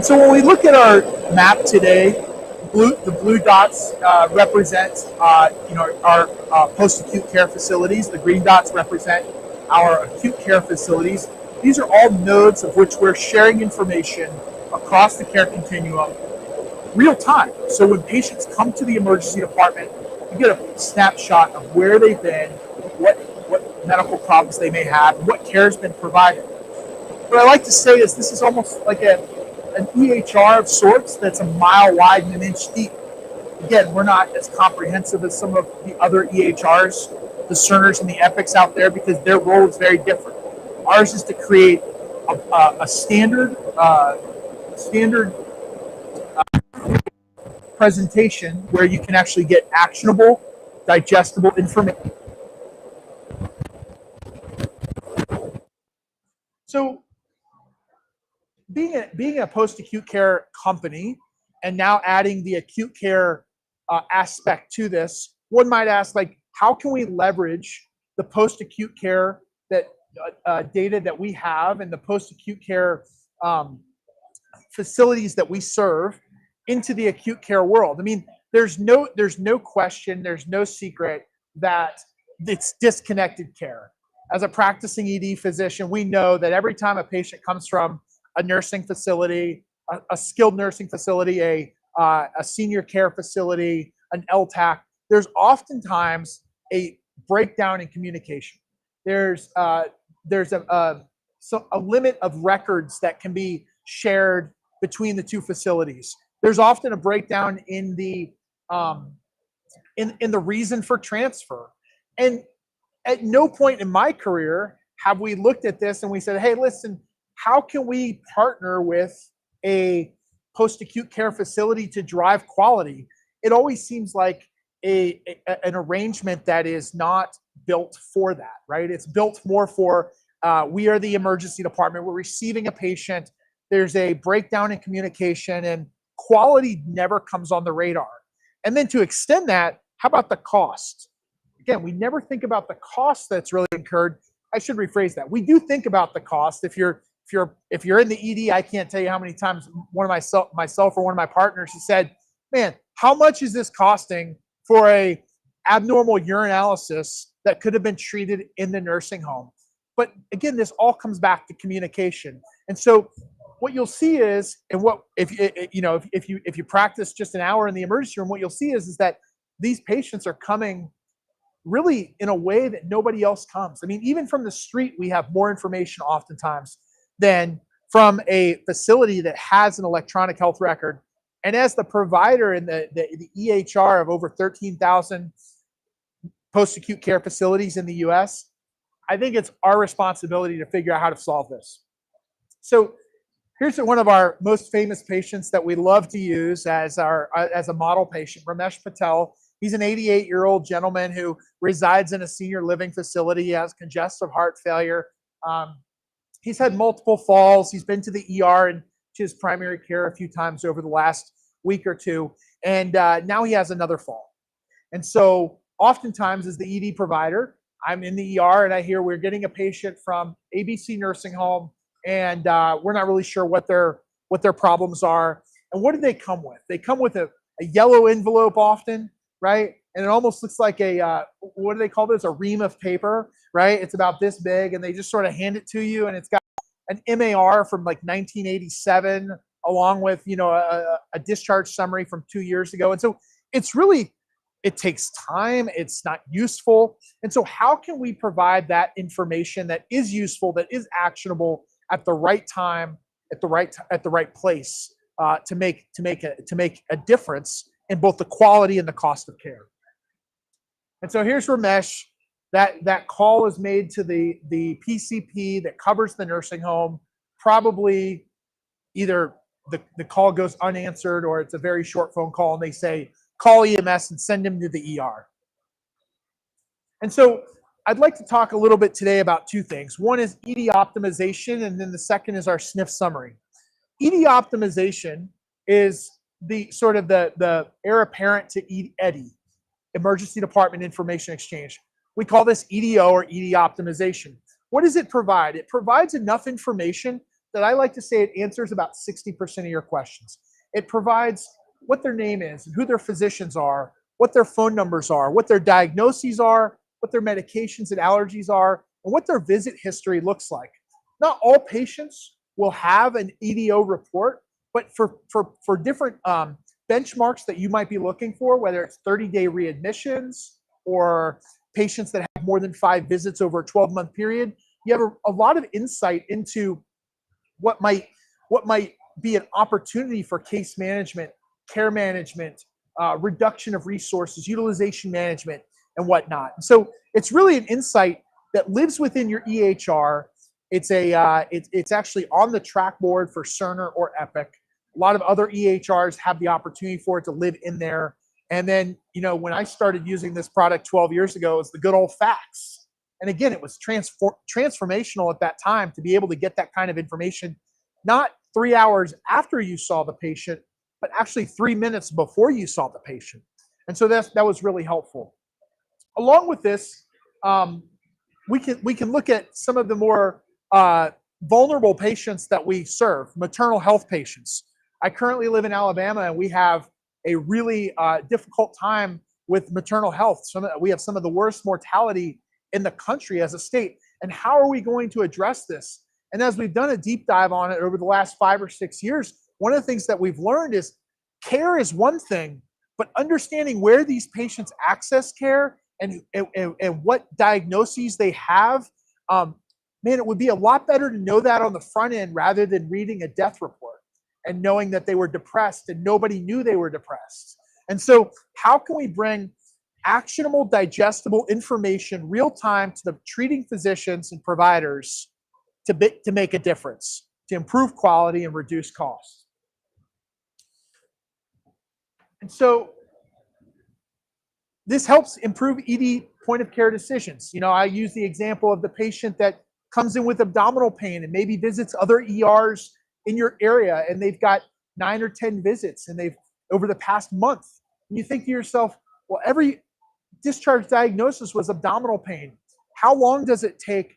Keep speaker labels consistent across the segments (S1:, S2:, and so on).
S1: So when we look at our map today, the blue dots represent our post-acute care facilities. The green dots represent our acute care facilities. These are all nodes of which we're sharing information across the care continuum real time. So when patients come to the emergency department, you get a snapshot of where they've been, what medical problems they may have, what care has been provided. What I like to say is this is almost like an EHR of sorts that's a mile wide and an inch deep. Again, we're not as comprehensive as some of the other EHRs, the Cerners and the Epics out there, because their role is very different. Ours is to create a standard presentation where you can actually get actionable, digestible information. So being a post-acute care company and now adding the acute care aspect to this, one might ask, like, how can we leverage the post-acute care that data that we have and the post-acute care facilities that we serve into the acute care world? I mean, there's no question, there's no secret that it's disconnected care. As a practicing ED physician, we know that every time a patient comes from a nursing facility, a skilled nursing facility, a senior care facility, an LTAC, there's oftentimes a breakdown in communication. There's a limit of records that can be shared between the two facilities. There's often a breakdown in the reason for transfer. And at no point in my career have we looked at this and we said, hey, listen, how can we partner with a post-acute care facility to drive quality? It always seems like an arrangement that is not built for that, right? It's built more for, we are the emergency department, we're receiving a patient, there's a breakdown in communication, and quality never comes on the radar. And then to extend that, how about the cost? Again, we never think about the cost that's really incurred. I should rephrase that. We do think about the cost. If you're in the ED, I can't tell you how many times one of myself or one of my partners has said, man, how much is this costing for a abnormal urinalysis that could have been treated in the nursing home? But again, this all comes back to communication. And so what you'll see is, and what if you practice just an hour in the emergency room, what you'll see is that these patients are coming really in a way that nobody else comes. I mean, even from the street, we have more information oftentimes than from a facility that has an electronic health record. And as the provider in the EHR of over 13,000 post-acute care facilities in the US, I think it's our responsibility to figure out how to solve this. So here's one of our most famous patients that we love to use as a model patient, Ramesh Patel. He's an 88-year-old gentleman who resides in a senior living facility. He has congestive heart failure. He's had multiple falls. He's been to the ER and to his primary care a few times over the last week or two. And now he has another fall. And so oftentimes as the ED provider, I'm in the ER and I hear we're getting a patient from ABC Nursing Home, and we're not really sure what their problems are. And what do they come with? They come with a yellow envelope often, right? And it almost looks like what do they call this? A ream of paper, right? It's about this big, and they just sort of hand it to you, and it's got an MAR from like 1987, along with a discharge summary from 2 years ago. And so it takes time. It's not useful. And so how can we provide that information that is useful, that is actionable at the right time, at the right place, to make a difference in both the quality and the cost of care? And so here's Ramesh. That call is made to the PCP that covers the nursing home. Probably either the call goes unanswered, or it's a very short phone call and they say, call EMS and send him to the ER. And so I'd like to talk a little bit today about two things. One is ED optimization, and then the second is our SNF summary. ED optimization is the sort of the heir apparent to EDI, Emergency Department Information Exchange. We call this EDO, or ED optimization. What does it provide? It provides enough information that I like to say it answers about 60% of your questions. It provides what their name is, who their physicians are, what their phone numbers are, what their diagnoses are, what their medications and allergies are, and what their visit history looks like. Not all patients will have an EDO report, but for different benchmarks that you might be looking for, whether it's 30-day readmissions or patients that have more than 5 visits over a 12-month period, you have a lot of insight into what might be an opportunity for case management, care management, reduction of resources, utilization management, and whatnot. And so it's really an insight that lives within your EHR. It's actually on the track board for Cerner or Epic. A lot of other EHRs have the opportunity for it to live in there. And then, when I started using this product 12 years ago, it was the good old fax. And again, it was transformational at that time to be able to get that kind of information, not 3 hours after you saw the patient, but actually 3 minutes before you saw the patient. And so that was really helpful. Along with this, we can look at some of the more vulnerable patients that we serve, maternal health patients. I currently live in Alabama, and we have a really difficult time with maternal health. We have some of the worst mortality in the country as a state. And how are we going to address this? And as we've done a deep dive on it over the last 5 or 6 years, one of the things that we've learned is care is one thing, but understanding where these patients access care and what diagnoses they have, it would be a lot better to know that on the front end rather than reading a death report and knowing that they were depressed and nobody knew they were depressed. And so how can we bring actionable, digestible information real time to the treating physicians and providers to make a difference, to improve quality and reduce costs? And so this helps improve ED point of care decisions. I use the example of the patient that comes in with abdominal pain and maybe visits other ERs in your area, and they've got 9 or 10 visits, and they've over the past month. And you think to yourself, well, every discharge diagnosis was abdominal pain. How long does it take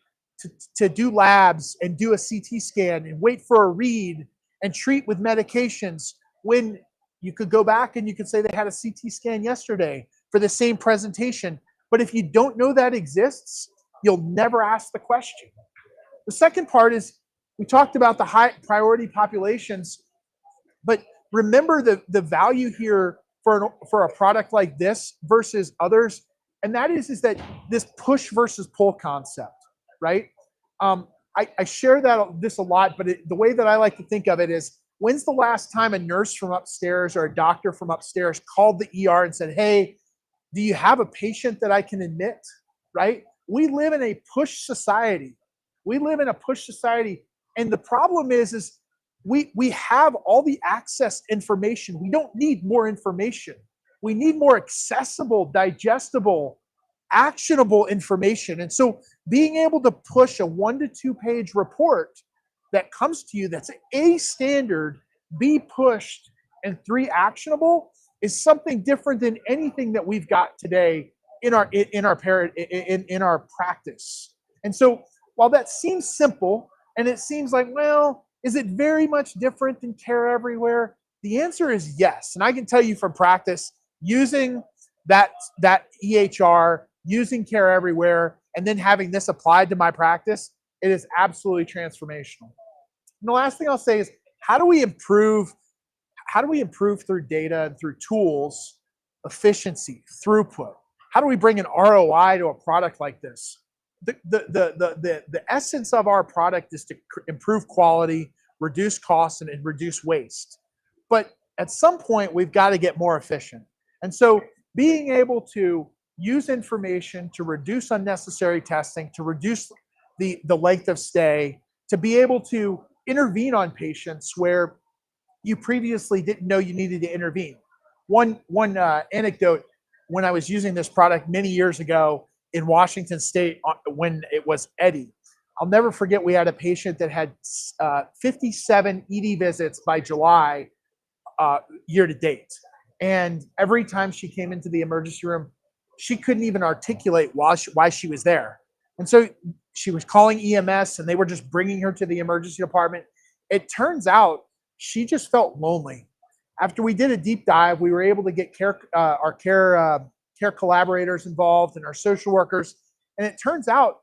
S1: to do labs and do a CT scan and wait for a read and treat with medications when you could go back and you could say they had a CT scan yesterday for the same presentation? But if you don't know that exists, you'll never ask the question. The second part is we talked about the high priority populations, but remember the value here for a product like this versus others, and that is that this push versus pull concept, right? I share this a lot, but the way that I like to think of it is, when's the last time a nurse from upstairs or a doctor from upstairs called the ER and said, hey, do you have a patient that I can admit, right? We live in a push society. And the problem is we have all the access information. We don't need more information. We need more accessible, digestible, actionable information. And so being able to push a 1 to 2 page report that comes to you that's A standard, B pushed, and 3 actionable is something different than anything that we've got today in our practice. And so while that seems simple and it seems like, well, is it very much different than Care Everywhere? The answer is yes. And I can tell you from practice, using that EHR, using Care Everywhere, and then having this applied to my practice, it is absolutely transformational. And the last thing I'll say is, how do we improve through data and through tools, efficiency, throughput? How do we bring an ROI to a product like this? The essence of our product is to improve quality, reduce costs, and reduce waste. But at some point, we've got to get more efficient. And so being able to use information to reduce unnecessary testing, to reduce the length of stay, to be able to intervene on patients where you previously didn't know you needed to intervene. One anecdote, when I was using this product many years ago in Washington State when it was Eddie, I'll never forget, we had a patient that had 57 ED visits by July year to date. And every time she came into the emergency room, she couldn't even articulate why she was there. And so she was calling EMS, and they were just bringing her to the emergency department. It turns out she just felt lonely. After we did a deep dive, we were able to get our care collaborators involved and our social workers. And it turns out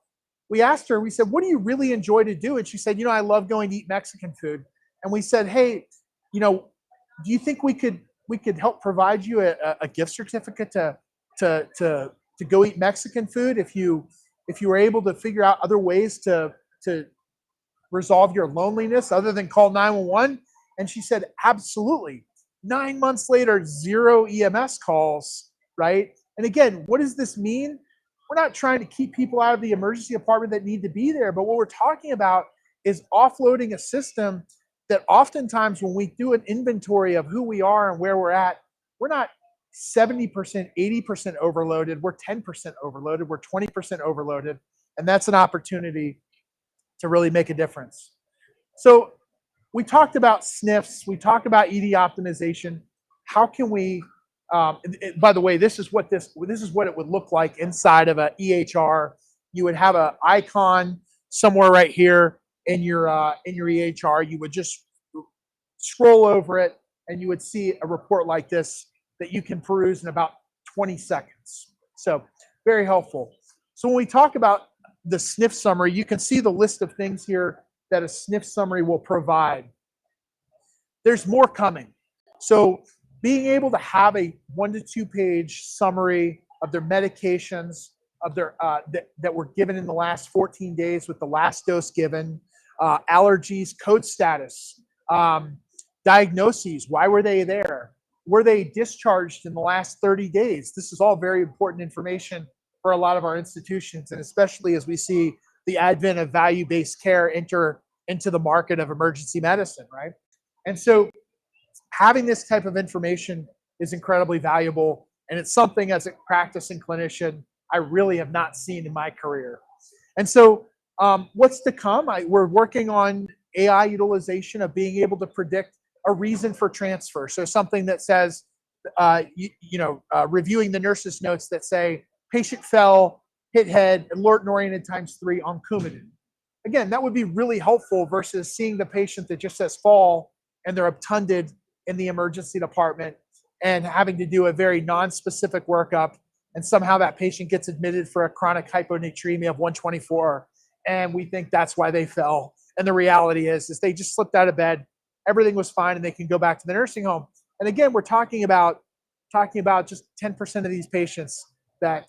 S1: we asked her, we said, what do you really enjoy to do? And she said, I love going to eat Mexican food. And we said, hey, do you think we could help provide you a gift certificate to go eat Mexican food if you were able to figure out other ways to resolve your loneliness other than call 911? And she said, absolutely. 9 months later, 0 EMS calls, right? And again, what does this mean? We're not trying to keep people out of the emergency department that need to be there, but what we're talking about is offloading a system that oftentimes when we do an inventory of who we are and where we're at, we're not 70%, 80% overloaded. We're 10% overloaded. We're 20% overloaded. And that's an opportunity to really make a difference. So we talked about SNFs. We talked about ED optimization. How can we, by the way, this is what it would look like inside of an EHR. You would have an icon somewhere right here in your EHR. You would just scroll over it and you would see a report like this that you can peruse in about 20 seconds. So very helpful. So when we talk about the SNF summary, you can see the list of things here that a SNF summary will provide. There's more coming. So being able to have a 1 to 2 page summary of their medications, of their that were given in the last 14 days with the last dose given, allergies, code status, diagnoses, why were they there? Were they discharged in the last 30 days? This is all very important information for a lot of our institutions, and especially as we see the advent of value-based care enter into the market of emergency medicine, right? And so having this type of information is incredibly valuable, and it's something as a practicing clinician I really have not seen in my career. And so what's to come? We're working on AI utilization of being able to predict a reason for transfer. So something that says, reviewing the nurse's notes that say, patient fell, hit head, alert and oriented ×3 on Coumadin. Again, that would be really helpful versus seeing the patient that just says fall and they're obtunded in the emergency department and having to do a very non-specific workup, and somehow that patient gets admitted for a chronic hyponatremia of 124, and we think that's why they fell. And the reality is they just slipped out of bed, everything was fine, and they can go back to the nursing home. And again, we're talking about just 10% of these patients that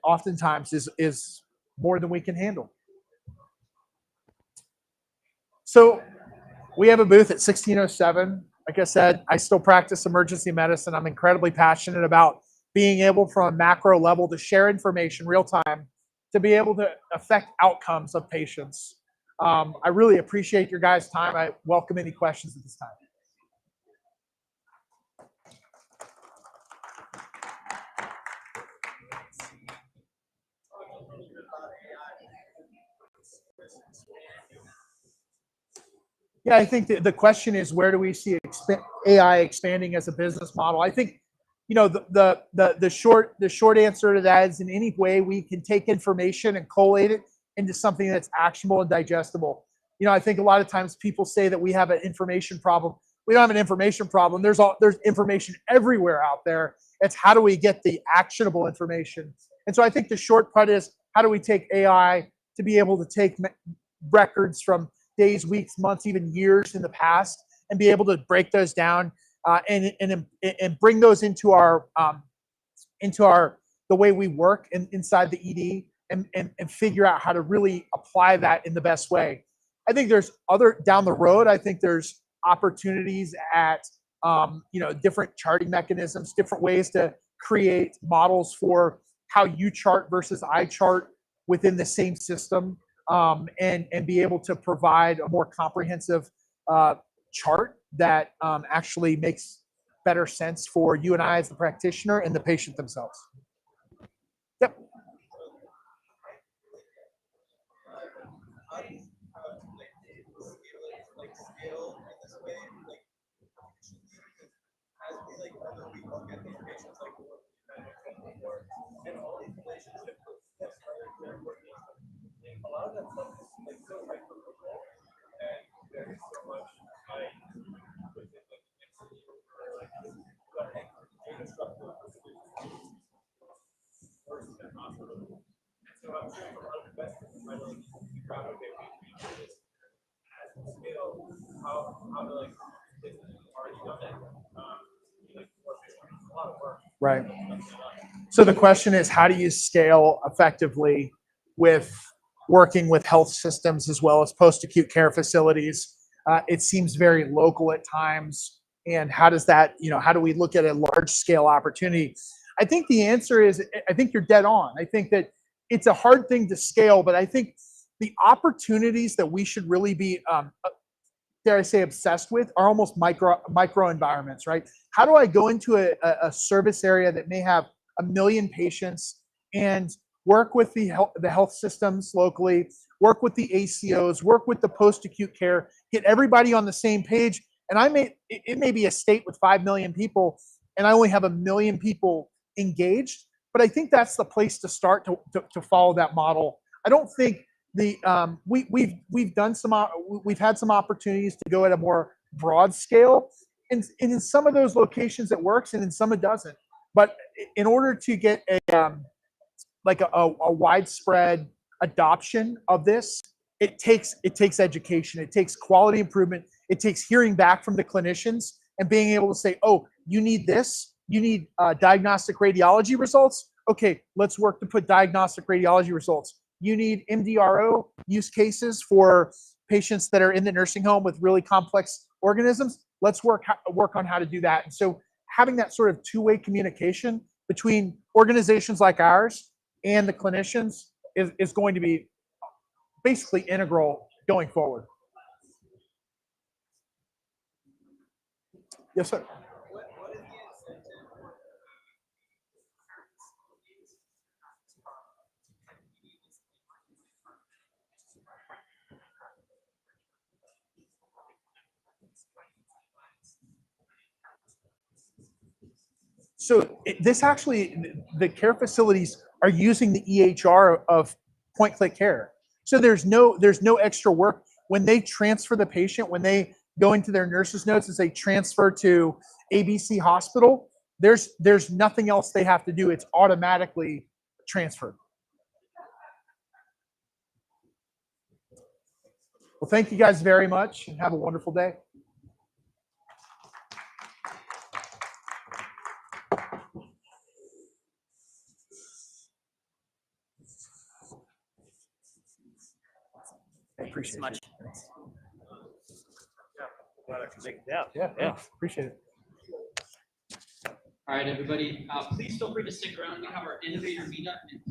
S1: oftentimes is more than we can handle. So we have a booth at 1607. Like I said, I still practice emergency medicine. I'm incredibly passionate about being able from a macro level to share information real time to be able to affect outcomes of patients. I really appreciate your guys' time. I welcome any questions at this time. Yeah, I think the question is, where do we see AI expanding as a business model? I think, the short answer to that is, in any way we can take information and collate it into something that's actionable and digestible. I think a lot of times people say that we have an information problem. We don't have an information problem. There's information everywhere out there. It's how do we get the actionable information? And so I think the short putt is, how do we take AI to be able to take records from days, weeks, months, even years in the past, and be able to break those down and bring those into our the way we work inside the ED, and figure out how to really apply that in the best way. I think there's down the road. I think there's opportunities at different charting mechanisms, different ways to create models for how you chart versus I chart within the same system. And be able to provide a more comprehensive chart that actually makes better sense for you and I as the practitioner and the patient themselves. Yep. Right. So the question is, how do you scale effectively with working with health systems as well as post-acute care facilities? It seems very local at times. And how does that, how do we look at a large scale opportunity? I think the answer is, I think you're dead on. I think that it's a hard thing to scale, but I think the opportunities that we should really be dare I say, obsessed with are almost micro environments, right? How do I go into a service area that may have 1 million patients and work with the health systems locally, work with the ACOs, work with the post-acute care, get everybody on the same page? And it may be a state with 5 million people, and I only have 1 million people engaged. But I think that's the place to start to follow that model. I don't think we've had some opportunities to go at a more broad scale, and in some of those locations it works, and in some it doesn't. But in order to get a widespread adoption of this, it takes education, it takes quality improvement, it takes hearing back from the clinicians and being able to say, oh, you need this, you need diagnostic radiology results. Okay, let's work to put diagnostic radiology results. You need MDRO use cases for patients that are in the nursing home with really complex organisms. Let's work on how to do that. And so having that sort of two-way communication between organizations like ours and the clinicians is going to be basically integral going forward. Yes, sir. So this actually, the care facilities are using the EHR of point click care. So there's no extra work when they transfer the patient, when they go into their nurse's notes and say transfer to ABC Hospital. There's nothing else they have to do. It's automatically transferred. Well, thank you guys very much, and have a wonderful day. I appreciate it. Yeah, appreciate it.
S2: All right, everybody, please feel free to stick around. We have our innovator meetup in